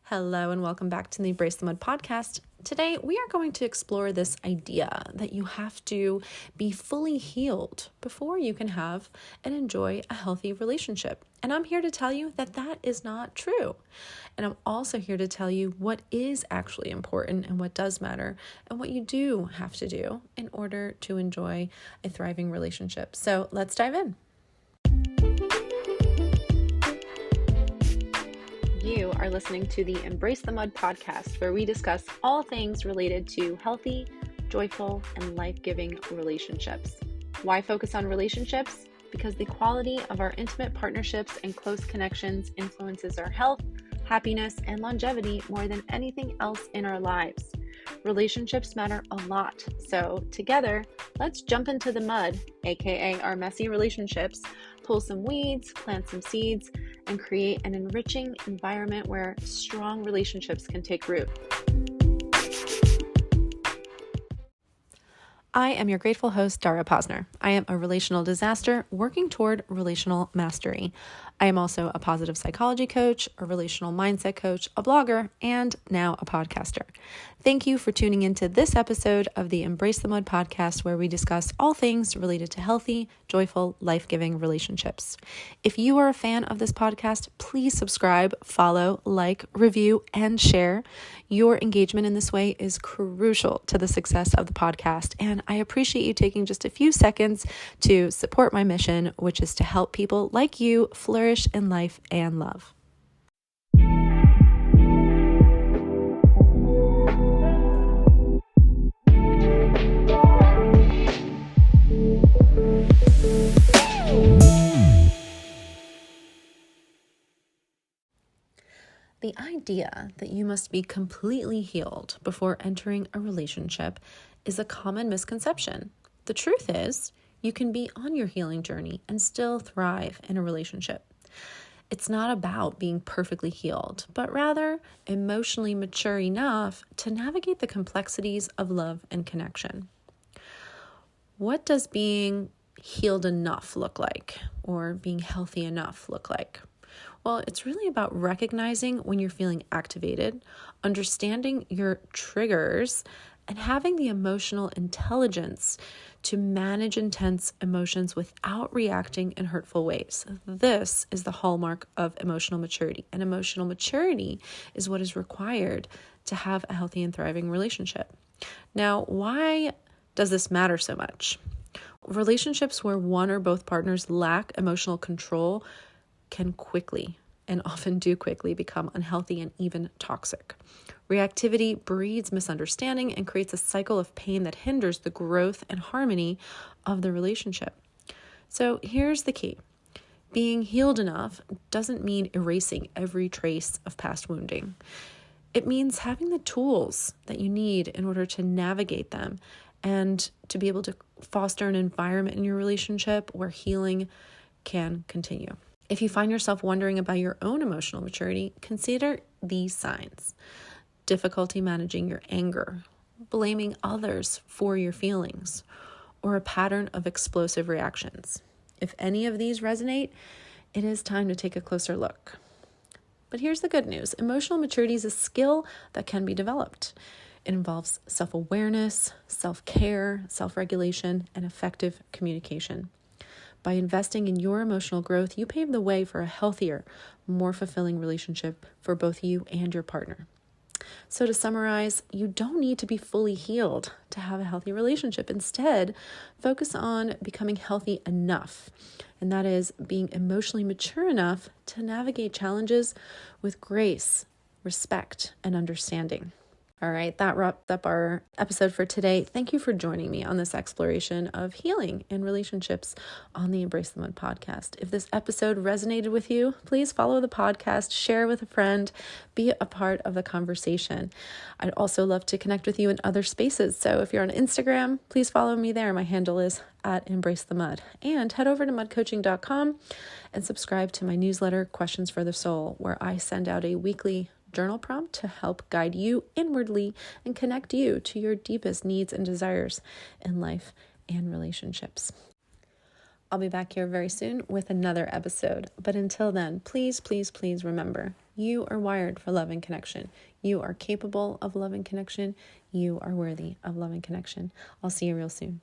Hello and welcome back to the Embrace the Mud podcast. Today we are going to explore this idea that you have to be fully healed before you can have and enjoy a healthy relationship. And I'm here to tell you that that is not true. And I'm also here to tell you what is actually important and what does matter and what you do have to do in order to enjoy a thriving relationship. So let's dive in. You are listening to the Embrace the Mud podcast, where we discuss all things related to healthy, joyful, and life-giving relationships. Why focus on relationships? Because the quality of our intimate partnerships and close connections influences our health, happiness, and longevity more than anything else in our lives. Relationships matter a lot. So together, let's jump into the mud, aka our messy relationships, pull some weeds, plant some seeds, and create an enriching environment where strong relationships can take root. I am your grateful host, Dara Posner. I am a relational disaster working toward relational mastery. I am also a positive psychology coach, a relational mindset coach, a blogger, and now a podcaster. Thank you for tuning into this episode of the Embrace the Mud podcast, where we discuss all things related to healthy, joyful, life-giving relationships. If you are a fan of this podcast, please subscribe, follow, like, review, and share. Your engagement in this way is crucial to the success of the podcast, and I appreciate you taking just a few seconds to support my mission, which is to help people like you flourish in life and love. The idea that you must be completely healed before entering a relationship is a common misconception. The truth is, you can be on your healing journey and still thrive in a relationship. It's not about being perfectly healed, but rather emotionally mature enough to navigate the complexities of love and connection. What does being healed enough look like, or being healthy enough look like? Well, it's really about recognizing when you're feeling activated, understanding your triggers, and having the emotional intelligence to manage intense emotions without reacting in hurtful ways. This is the hallmark of emotional maturity, and emotional maturity is what is required to have a healthy and thriving relationship. Now, why does this matter so much? Relationships where one or both partners lack emotional control can quickly, and often do quickly, become unhealthy and even toxic. Reactivity breeds misunderstanding and creates a cycle of pain that hinders the growth and harmony of the relationship. So here's the key. Being healed enough doesn't mean erasing every trace of past wounding. It means having the tools that you need in order to navigate them and to be able to foster an environment in your relationship where healing can continue. If you find yourself wondering about your own emotional maturity, consider these signs: difficulty managing your anger, blaming others for your feelings, or a pattern of explosive reactions. If any of these resonate, it is time to take a closer look. But here's the good news. Emotional maturity is a skill that can be developed. It involves self-awareness, self-care, self-regulation, and effective communication. By investing in your emotional growth, you pave the way for a healthier, more fulfilling relationship for both you and your partner. So to summarize, you don't need to be fully healed to have a healthy relationship. Instead, focus on becoming healthy enough, and that is being emotionally mature enough to navigate challenges with grace, respect, and understanding. All right, that wraps up our episode for today. Thank you for joining me on this exploration of healing in relationships on the Embrace the Mud podcast. If this episode resonated with you, please follow the podcast, share with a friend, be a part of the conversation. I'd also love to connect with you in other spaces. So if you're on Instagram, please follow me there. My handle is @EmbraceTheMud. And head over to mudcoaching.com and subscribe to my newsletter, Questions for the Soul, where I send out a weekly journal prompt to help guide you inwardly and connect you to your deepest needs and desires in life and relationships. I'll be back here very soon with another episode. But until then, please, please, please remember, you are wired for love and connection. You are capable of love and connection. You are worthy of love and connection. I'll see you real soon.